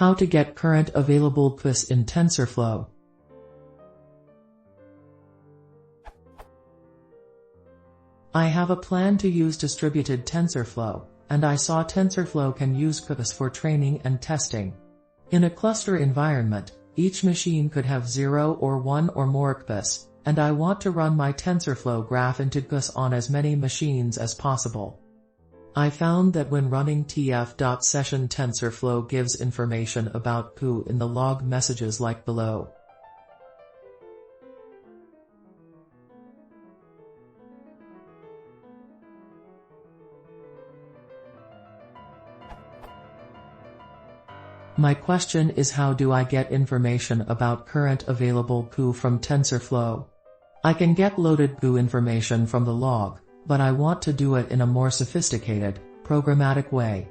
How to get current available QoS in TensorFlow. I have a plan to use distributed TensorFlow, and I saw TensorFlow can use QoS for training and testing. In a cluster environment, each machine could have 0 or 1 or more QoS, and I want to run my TensorFlow graph into QoS on as many machines as possible. I found that when running tf.session TensorFlow gives information about QoS in the log messages like below. My question is, how do I get information about current available QoS from TensorFlow? I can get loaded QoS information from the log, but I want to do it in a more sophisticated, programmatic way.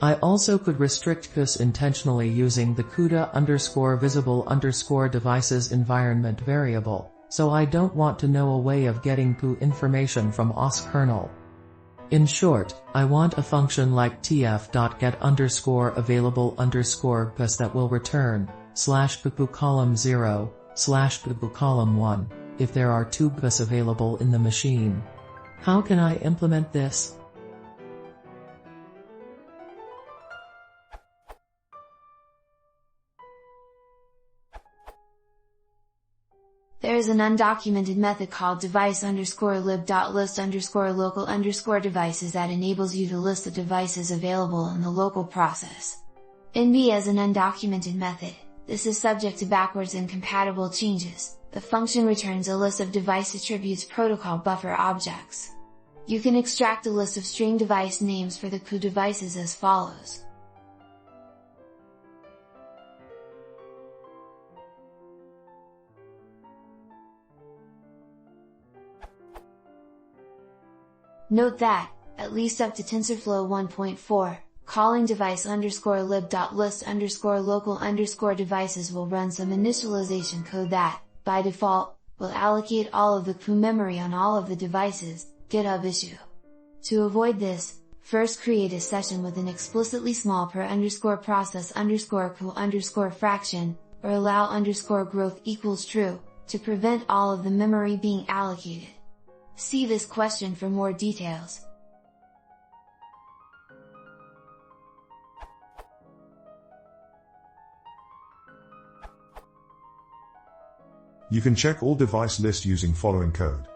I also could restrict QoS intentionally using the CUDA_visible_devices environment variable, so I don't want to know a way of getting QoS information from OS kernel. In short, I want a function like tf.get_available_QoS that will return /QoS column 0, /QoS column 1, if there are 2 QoS available in the machine. How can I implement this? There is an undocumented method called device_lib.list_local_devices that enables you to list the devices available in the local process. NB as an undocumented method, this is subject to backwards incompatible changes. The function returns a list of device attributes protocol buffer objects. You can extract a list of string device names for the QoS devices as follows. Note that, at least up to TensorFlow 1.4, calling device_lib.list_local_devices will run some initialization code that, by default, will allocate all of the QoS memory on all of the devices. GitHub issue. To avoid this, first create a session with an explicitly small per_process_QoS_fraction, or allow_growth equals true, to prevent all of the memory being allocated. See this question for more details. You can check all device list using following code.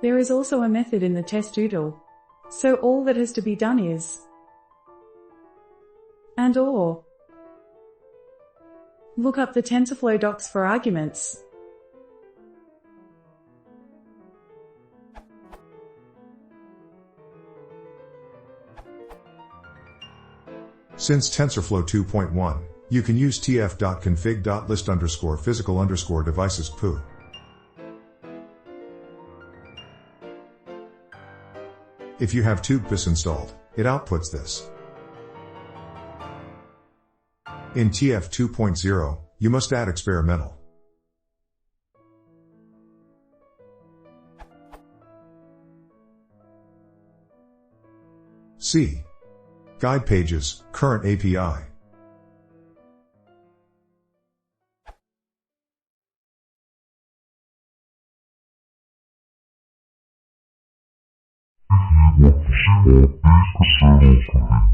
There is also a method in the test doodle. So all that has to be done is or look up the TensorFlow docs for arguments. Since TensorFlow 2.1, you can use tf.config.list_physical_devices QoS. If you have 2 QoS installed, it outputs this. In TF 2.0, you must add experimental. C. Guide pages, current API. If you want to see more, please consider